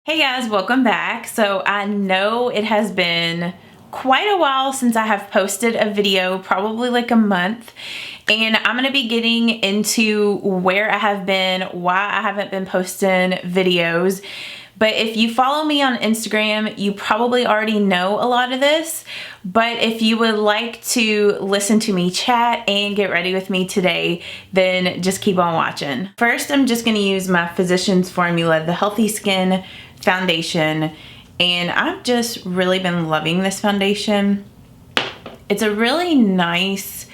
Hey guys, welcome back. So I know it has been quite a while since I have posted a video, probably like a month, and I'm going to be getting into where I have been, why I haven't been posting videos. But if you follow me on Instagram, you probably already know a lot of this. But if you would like to listen to me chat and get ready with me today, then just keep on watching. First, I'm just going to use my Physicians Formula, the Healthy Skin foundation, and I've just really been loving this foundation. It's a really nice,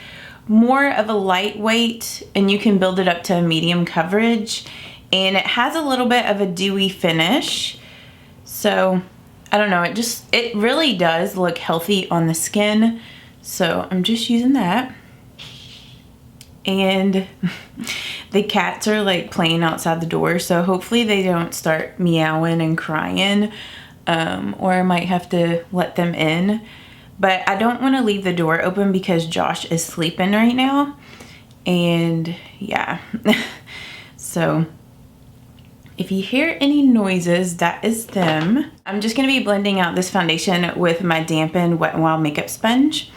more of a lightweight, and you can build it up to a medium coverage, and it has a little bit of a dewy finish. So I don't know, it really does look healthy on the skin. So I'm just using that. And the cats are like playing outside the door, so hopefully they don't start meowing and crying, or I might have to let them in. But I don't want to leave the door open because Josh is sleeping right now. And yeah, so if you hear any noises, that is them. I'm just going to be blending out this foundation with my dampened Wet n Wild makeup sponge.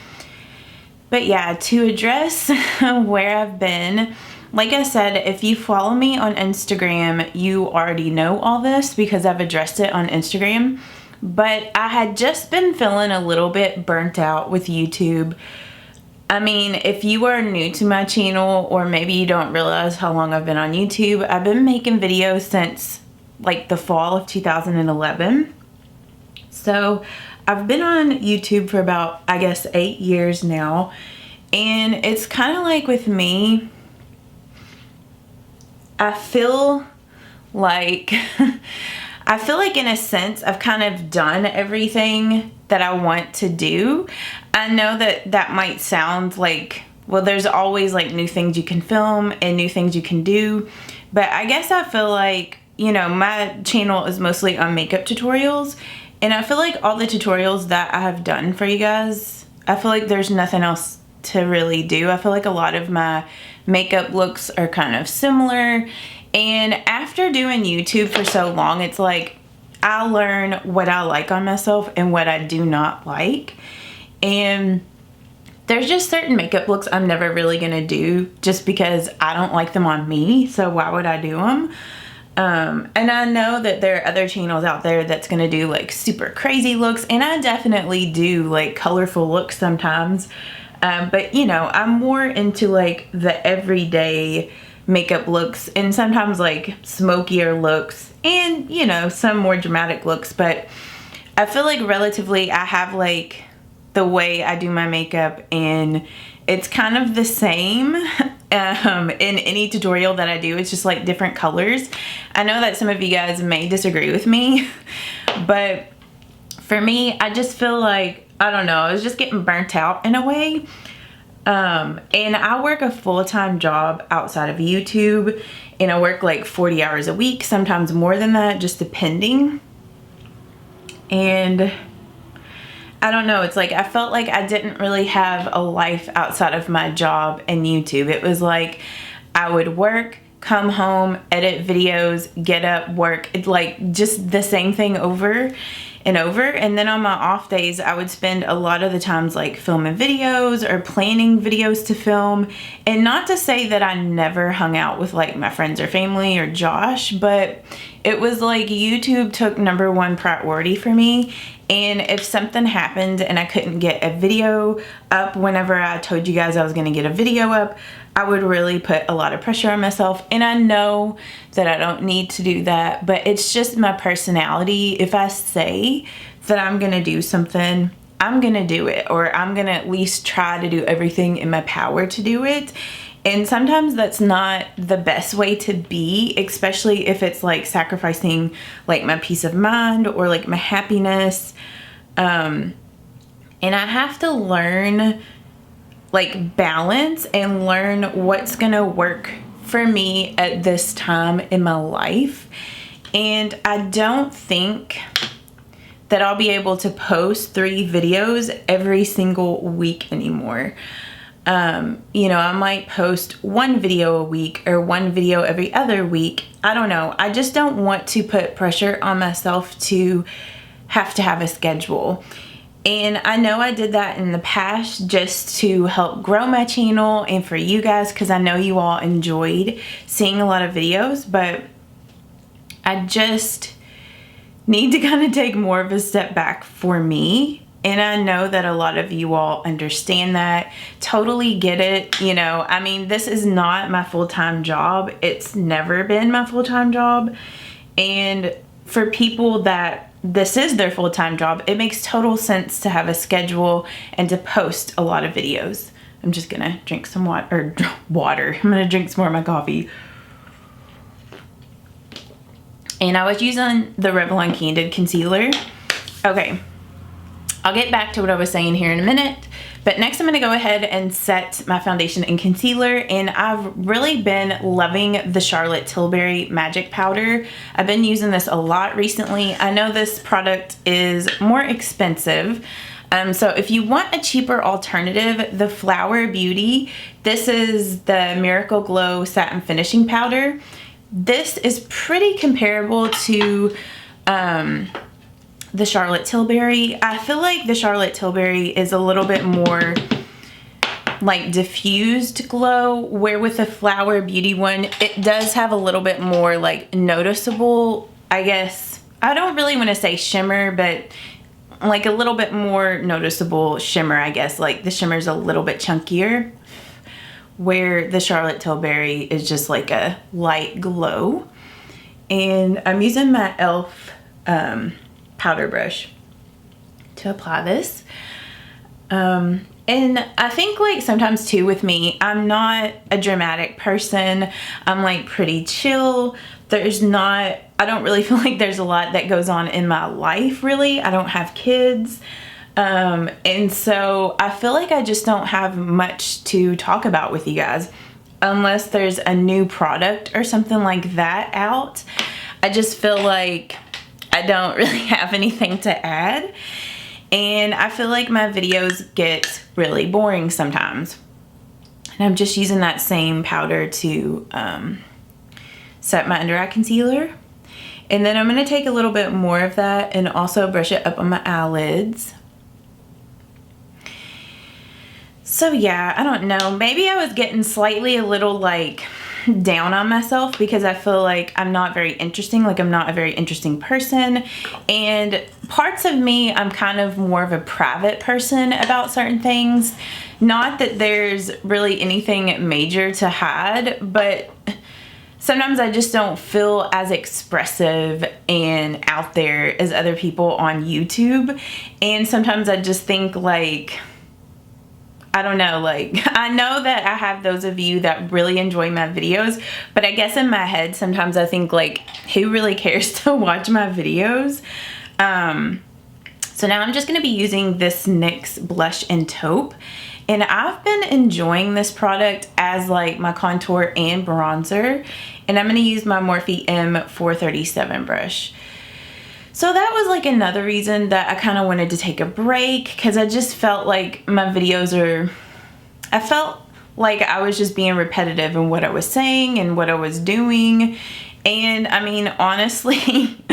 But yeah, to address where I've been, like I said, if you follow me on Instagram, you already know all this because I've addressed it on Instagram. But I had just been feeling a little bit burnt out with YouTube. I mean, if you are new to my channel, or maybe you don't realize how long I've been on YouTube, I've been making videos since like the fall of 2011. So I've been on YouTube for about, I guess, 8 years now, and it's kind of like with me, I feel like in a sense I've kind of done everything that I want to do. I know that that might sound like, well, there's always like new things you can film and new things you can do, but I guess I feel like, you know, my channel is mostly on makeup tutorials. And I feel like all the tutorials that I have done for you guys, I feel like there's nothing else to really do. I feel like a lot of my makeup looks are kind of similar. And after doing YouTube for so long, it's like I learn what I like on myself and what I do not like. And there's just certain makeup looks I'm never really gonna do just because I don't like them on me. So why would I do them? And I know that there are other channels out there that's gonna do like super crazy looks, and I definitely do like colorful looks sometimes, but you know, I'm more into like the everyday makeup looks, and sometimes like smokier looks, and you know, some more dramatic looks. But I feel like relatively I have like the way I do my makeup, and it's kind of the same in any tutorial that I do. It's just like different colors. I know that some of you guys may disagree with me, but for me, I just feel like, I don't know, I was just getting burnt out in a way. And I work a full-time job outside of YouTube, and I work like 40 hours a week, sometimes more than that, just depending. And I don't know, it's like I felt like I didn't really have a life outside of my job and YouTube. It was like I would work, come home, edit videos, get up, work. It's like just the same thing over and over. And then on my off days, I would spend a lot of the times like filming videos or planning videos to film. And not to say that I never hung out with like my friends or family or Josh, but it was like YouTube took #1 priority for me. And if something happened and I couldn't get a video up whenever I told you guys I was gonna get a video up, I would really put a lot of pressure on myself. And I know that I don't need to do that, but it's just my personality. If I say that I'm gonna do something, I'm gonna do it, or I'm gonna at least try to do everything in my power to do it. And sometimes that's not the best way to be, especially if it's like sacrificing like my peace of mind or like my happiness. And I have to learn like balance and learn what's gonna work for me at this time in my life. And I don't think that I'll be able to post 3 videos every single week anymore. You know, I might post one video a week or one video every other week. I don't know. I just don't want to put pressure on myself to have a schedule. And I know I did that in the past just to help grow my channel and for you guys, because I know you all enjoyed seeing a lot of videos, but I just need to kind of take more of a step back for me. And I know that a lot of you all understand that, totally get it. You know, I mean, this is not my full-time job. It's never been my full-time job. And for people that this is their full-time job, it makes total sense to have a schedule and to post a lot of videos. I'm just gonna drink some water. I'm gonna drink some more of my coffee. And I was using the Revlon Candid Concealer. Okay, I'll get back to what I was saying here in a minute. But next I'm gonna go ahead and set my foundation and concealer. And I've really been loving the Charlotte Tilbury Magic Powder. I've been using this a lot recently. I know this product is more expensive. So if you want a cheaper alternative, the Flower Beauty, this is the Miracle Glow Satin Finishing Powder. This is pretty comparable to the Charlotte Tilbury. I feel like the Charlotte Tilbury is a little bit more like diffused glow, where with the Flower Beauty one, it does have a little bit more like noticeable, I guess. I don't really want to say shimmer, but like a little bit more noticeable shimmer, I guess. Like the shimmer's a little bit chunkier, where the Charlotte Tilbury is just like a light glow. And I'm using my e.l.f. Powder brush to apply this. And I think like sometimes too with me, I'm not a dramatic person. I'm like pretty chill. I don't really feel like there's a lot that goes on in my life really. I don't have kids. And so I feel like I just don't have much to talk about with you guys unless there's a new product or something like that out. I just feel like I don't really have anything to add, and I feel like my videos get really boring sometimes. And I'm just using that same powder to set my under eye concealer. And then I'm going to take a little bit more of that and also brush it up on my eyelids. So yeah, I don't know. Maybe I was getting slightly a little like down on myself because I feel like I'm not very interesting. Like I'm not a very interesting person. And parts of me, I'm kind of more of a private person about certain things. Not that there's really anything major to hide, but sometimes I just don't feel as expressive and out there as other people on YouTube. And sometimes I just think like, I don't know, like, I know that I have those of you that really enjoy my videos, but I guess in my head, sometimes I think like, who really cares to watch my videos? So now I'm just going to be using this NYX blush in taupe, and I've been enjoying this product as like my contour and bronzer, and I'm going to use my Morphe M437 brush. So that was like another reason that I kind of wanted to take a break, because I just felt like my videos I felt like I was just being repetitive in what I was saying and what I was doing. And I mean, honestly,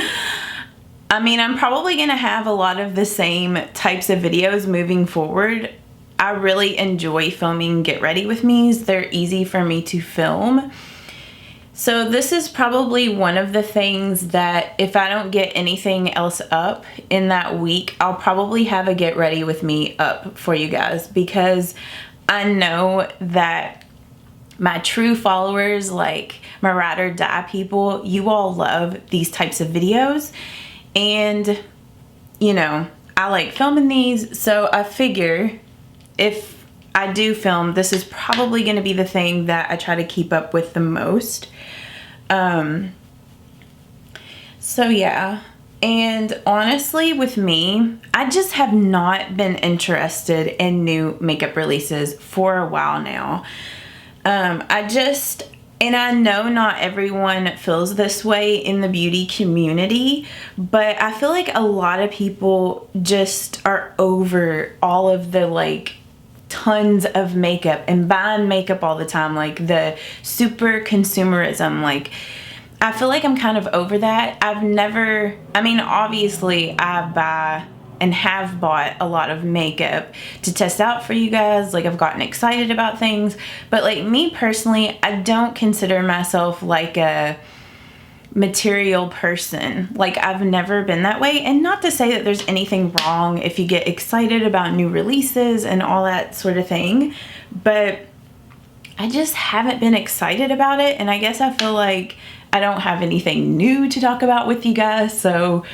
I mean, I'm probably going to have a lot of the same types of videos moving forward. I really enjoy filming Get Ready with me's. They're easy for me to film. So this is probably one of the things that if I don't get anything else up in that week, I'll probably have a Get Ready with me up for you guys, because I know that my true followers, like my ride or die people, you all love these types of videos. And, you know, I like filming these. So I figure if I do film, this is probably going to be the thing that I try to keep up with the most. So yeah, and honestly with me, I just have not been interested in new makeup releases for a while now. And I know not everyone feels this way in the beauty community, but I feel like a lot of people just are over all of the like tons of makeup and buying makeup all the time, like the super consumerism. Like, I feel like I'm kind of over that. I mean, obviously I buy and have bought a lot of makeup to test out for you guys. Like, I've gotten excited about things, but like me personally, I don't consider myself like a material person. Like, I've never been that way. And not to say that there's anything wrong if you get excited about new releases and all that sort of thing, but I just haven't been excited about it. And I guess I feel like I don't have anything new to talk about with you guys, so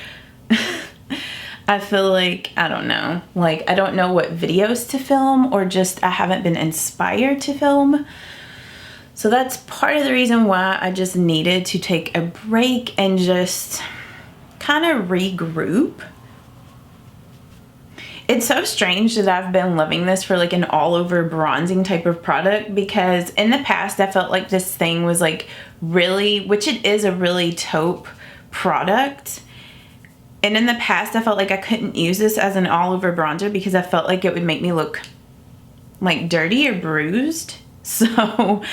I feel like, I don't know, like I don't know what videos to film, or just I haven't been inspired to film. So that's part of the reason why I just needed to take a break and just kind of regroup. It's so strange that I've been loving this for like an all over bronzing type of product, because in the past I felt like this thing was like really, which it is a really taupe product. And in the past I felt like I couldn't use this as an all over bronzer because I felt like it would make me look like dirty or bruised. So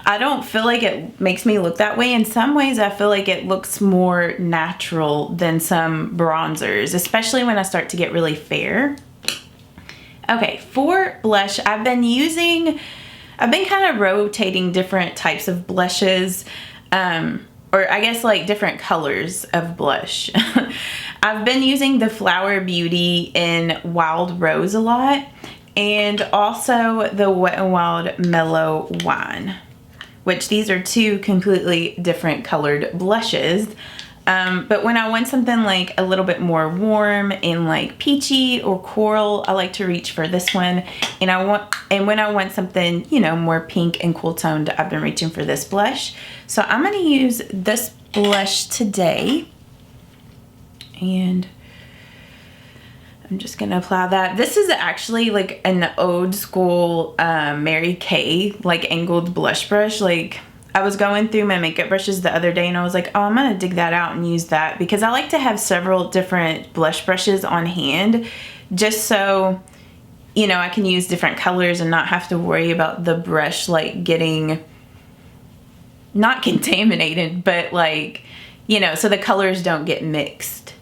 I don't feel like it makes me look that way. In some ways I feel like it looks more natural than some bronzers, especially when I start to get really fair. Okay, for blush, I've been kind of rotating different types of blushes, or I guess like different colors of blush. I've been using the Flower Beauty in Wild Rose a lot, and also the Wet n Wild Mellow Wine, which these are two completely different colored blushes. But when I want something like a little bit more warm and like peachy or coral, I like to reach for this one. And when I want something, you know, more pink and cool toned, I've been reaching for this blush. So I'm going to use this blush today, and I'm just gonna apply that. This is actually like an old school Mary Kay like angled blush brush. Like, I was going through my makeup brushes the other day and I was like, oh, I'm gonna dig that out and use that, because I like to have several different blush brushes on hand, just so, you know, I can use different colors and not have to worry about the brush like getting not contaminated, but like, you know, so the colors don't get mixed.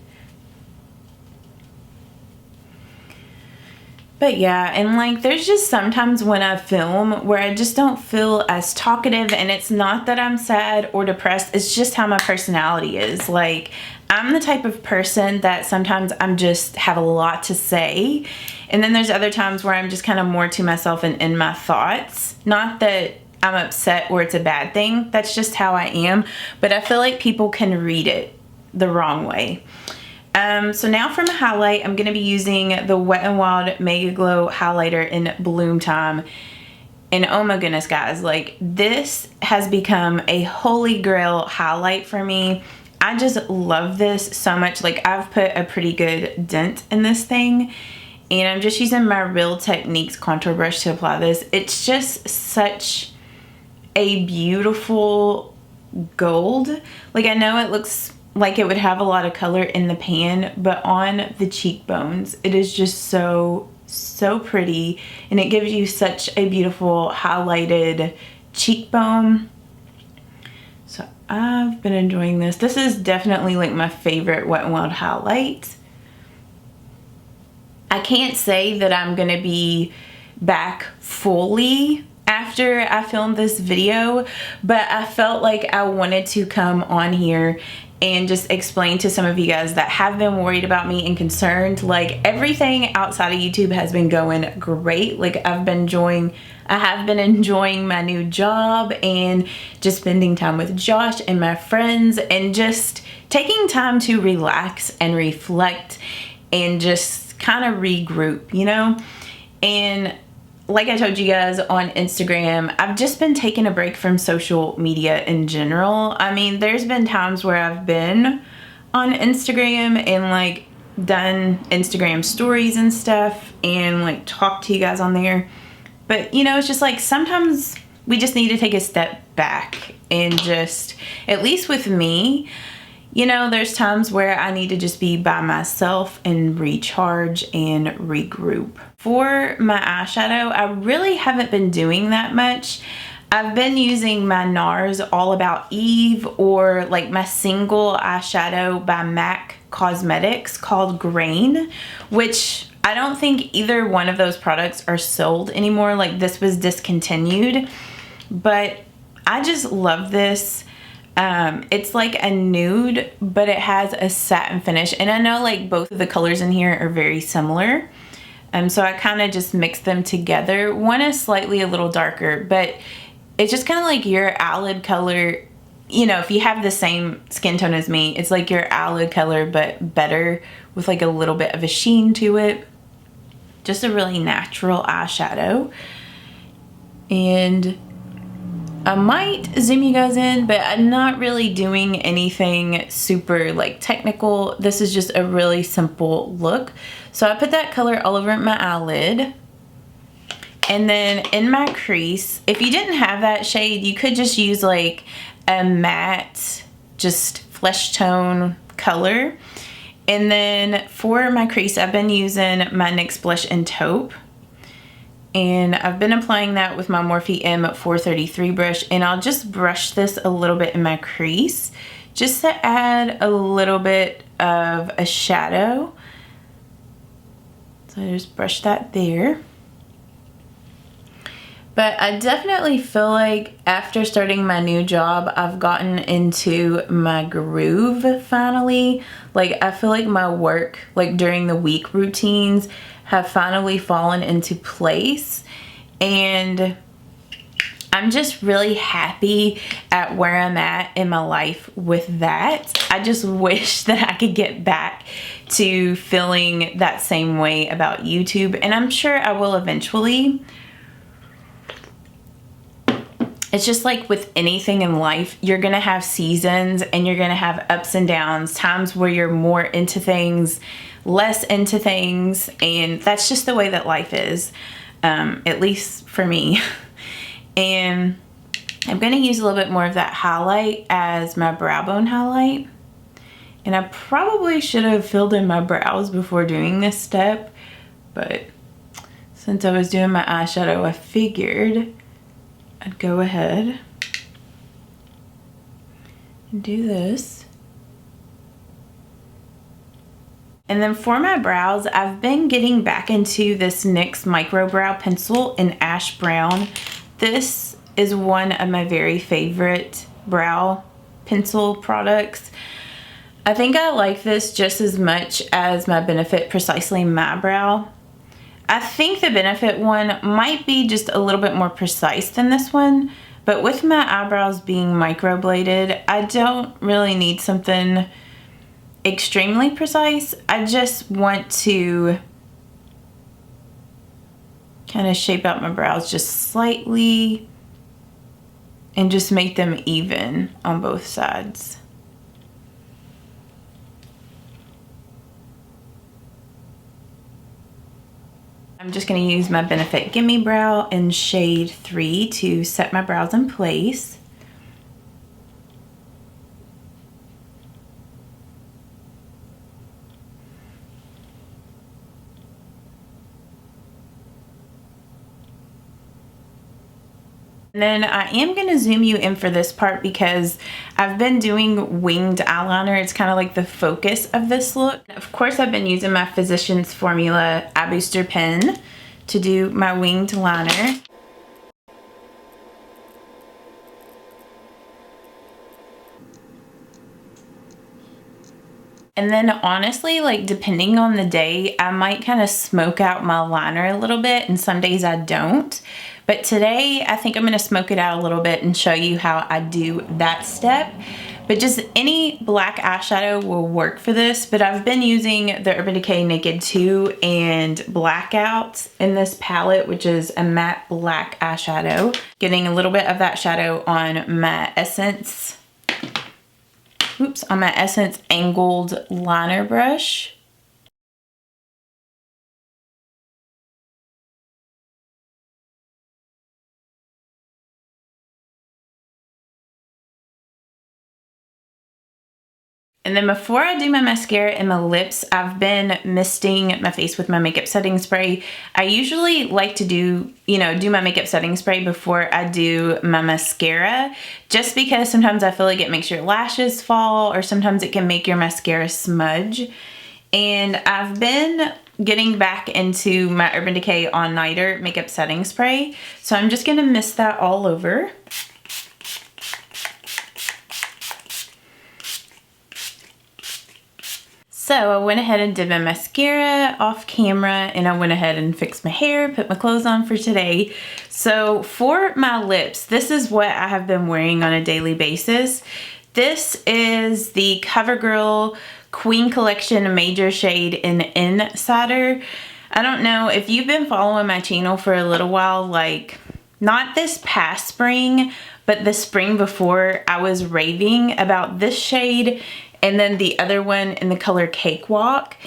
But yeah, and like there's just sometimes when I film where I just don't feel as talkative, and it's not that I'm sad or depressed, it's just how my personality is. Like, I'm the type of person that sometimes I'm just have a lot to say, and then there's other times where I'm just kind of more to myself and in my thoughts. Not that I'm upset or it's a bad thing, that's just how I am, but I feel like people can read it the wrong way. So now for my highlight, I'm going to be using the Wet n Wild Mega Glow Highlighter in Bloom Time. And oh my goodness, guys, like this has become a holy grail highlight for me. I just love this so much. Like, I've put a pretty good dent in this thing, and I'm just using my Real Techniques contour brush to apply this. It's just such a beautiful gold. Like, I know it looks like it would have a lot of color in the pan, but on the cheekbones it is just so pretty, and it gives you such a beautiful highlighted cheekbone. So I've been enjoying this. This is definitely like my favorite Wet n Wild highlight. I can't say that I'm gonna be back fully after I filmed this video, but I felt like I wanted to come on here and just explain to some of you guys that have been worried about me and concerned. Like, everything outside of YouTube has been going great. Like, I have been enjoying my new job and just spending time with Josh and my friends and just taking time to relax and reflect and just kind of regroup, you know? And like I told you guys on Instagram, I've just been taking a break from social media in general. I mean, there's been times where I've been on Instagram and like done Instagram stories and stuff and like talked to you guys on there. But you know, it's just like sometimes we just need to take a step back and just, at least with me, you know, there's times where I need to just be by myself and recharge and regroup. For my eyeshadow, I really haven't been doing that much. I've been using my NARS All About Eve, or like my single eyeshadow by MAC Cosmetics called Grain, which I don't think either one of those products are sold anymore. Like, this was discontinued, but I just love this. It's like a nude, but it has a satin finish, and I know like both of the colors in here are very similar. So I kind of just mixed them together. One is slightly a little darker, but it's just kind of like your eyelid color. You know, if you have the same skin tone as me, it's like your eyelid color, but better with like a little bit of a sheen to it. Just a really natural eyeshadow. And I might zoom you guys in, but I'm not really doing anything super like technical. This is just a really simple look. So I put that color all over my eyelid. And then in my crease, if you didn't have that shade, you could just use like a matte, just flesh tone color. And then for my crease, I've been using my NYX Blush in Taupe. And I've been applying that with my Morphe M433 brush. And I'll just brush this a little bit in my crease, just to add a little bit of a shadow. So I just brush that there. But I definitely feel like after starting my new job, I've gotten into my groove finally. Like, I feel like my work, like during the week routines, have finally fallen into place. And I'm just really happy at where I'm at in my life with that. I just wish that I could get back to feeling that same way about YouTube. And I'm sure I will eventually. It's just like with anything in life, you're gonna have seasons and you're gonna have ups and downs, times where you're more into things, less into things, and that's just the way that life is, at least for me. And I'm gonna use a little bit more of that highlight as my brow bone highlight. And I probably should have filled in my brows before doing this step, but since I was doing my eyeshadow, I figured I'd go ahead and do this. And then for my brows, I've been getting back into this NYX Micro Brow Pencil in Ash Brown. This is one of my very favorite brow pencil products. I think I like this just as much as my Benefit Precisely My Brow. I think the Benefit one might be just a little bit more precise than this one, but with my eyebrows being microbladed, I don't really need something extremely precise. I just want to kind of shape out my brows just slightly and just make them even on both sides. I'm just going to use my Benefit Gimme Brow in shade 3 to set my brows in place. And then I am going to zoom you in for this part because I've been doing winged eyeliner. It's kind of like the focus of this look. Of course, I've been using my Physicians Formula Eye Booster pen to do my winged liner. And then honestly, like depending on the day, I might kind of smoke out my liner a little bit, and some days I don't. But today, I think I'm going to smoke it out a little bit and show you how I do that step. But just any black eyeshadow will work for this. But I've been using the Urban Decay Naked 2 and Blackout in this palette, which is a matte black eyeshadow. Getting a little bit of that shadow on my Essence, on my Essence angled liner brush. And then before I do my mascara and my lips, I've been misting my face with my makeup setting spray. I usually like to do my makeup setting spray before I do my mascara, just because sometimes I feel like it makes your lashes fall, or sometimes it can make your mascara smudge. And I've been getting back into my Urban Decay All Nighter makeup setting spray. So I'm just gonna mist that all over. So I went ahead and did my mascara off camera, and I went ahead and fixed my hair, put my clothes on for today. So for my lips, this is what I have been wearing on a daily basis. This is the CoverGirl Queen Collection Major Shade in Insider. I don't know if you've been following my channel for a little while, like not this past spring, but the spring before, I was raving about this shade and then the other one in the color Cakewalk.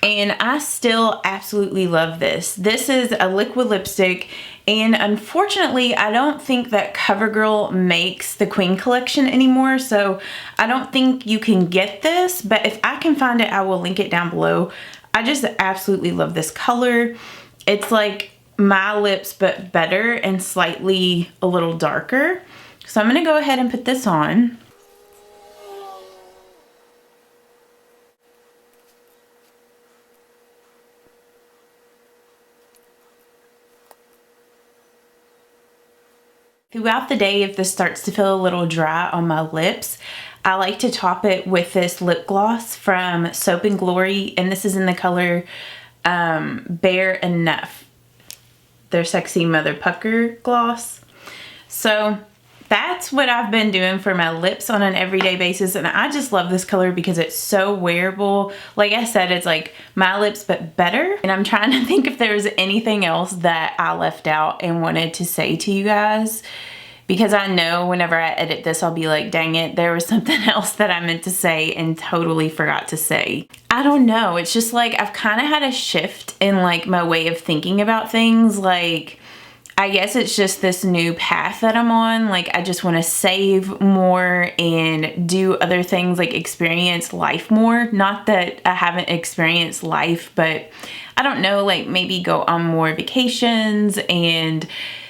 And I still absolutely love this. This is a liquid lipstick, and unfortunately, I don't think that CoverGirl makes the Queen Collection anymore, so I don't think you can get this, but if I can find it, I will link it down below. I just absolutely love this color. It's like my lips, but better and slightly a little darker. So I'm gonna go ahead and put this on. Throughout the day, if this starts to feel a little dry on my lips, I like to top it with this lip gloss from Soap and Glory, and this is in the color Bare Enough, their Sexy Mother Pucker gloss. So that's what I've been doing for my lips on an everyday basis, and I just love this color because it's so wearable. Like I said, it's like my lips but better, and I'm trying to think if there was anything else that I left out and wanted to say to you guys, because I know whenever I edit this, I'll be like, dang it, there was something else that I meant to say and totally forgot to say. I don't know, it's just like I've kind of had a shift in like my way of thinking about things. Like, I guess it's just this new path that I'm on. Like, I just want to save more and do other things, like experience life more. Not that I haven't experienced life, but I don't know, like maybe go on more vacations and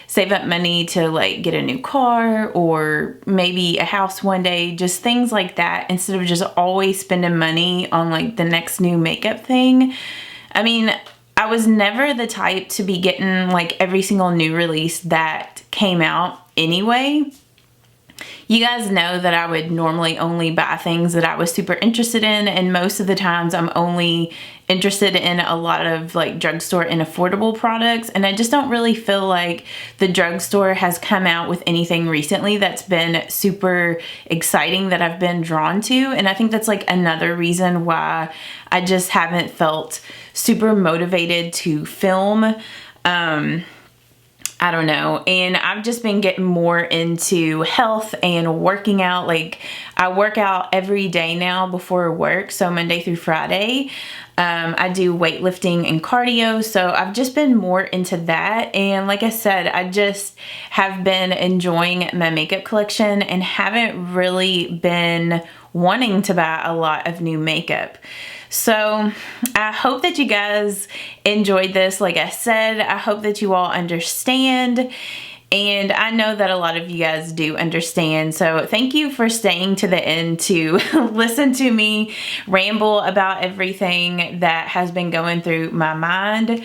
save up money to like get a new car or maybe a house one day, just things like that, instead of just always spending money on like the next new makeup thing. I mean, I was never the type to be getting like every single new release that came out anyway. You guys know that I would normally only buy things that I was super interested in, and most of the times I'm only interested in a lot of like drugstore and affordable products, and I just don't really feel like the drugstore has come out with anything recently that's been super exciting that I've been drawn to. And I think that's like another reason why I just haven't felt super motivated to film. I don't know. And I've just been getting more into health and working out. Like, I work out every day now before work, so Monday through Friday. I do weightlifting and cardio, so I've just been more into that. And like I said, I just have been enjoying my makeup collection and haven't really been wanting to buy a lot of new makeup. So I hope that you guys enjoyed this. Like I said, I hope that you all understand. And I know that a lot of you guys do understand. So thank you for staying to the end to listen to me ramble about everything that has been going through my mind.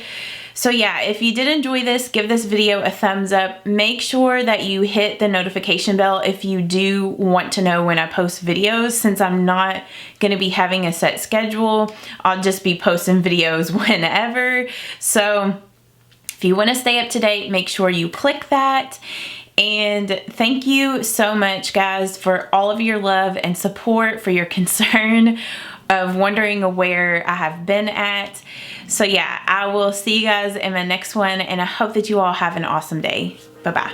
So yeah, if you did enjoy this, give this video a thumbs up. Make sure that you hit the notification bell if you do want to know when I post videos. Since I'm not going to be having a set schedule, I'll just be posting videos whenever. So if you want to stay up to date, make sure you click that. And thank you so much, guys, for all of your love and support, for your concern of wondering where I have been at. So yeah, I will see you guys in my next one, and I hope that you all have an awesome day. Bye-bye.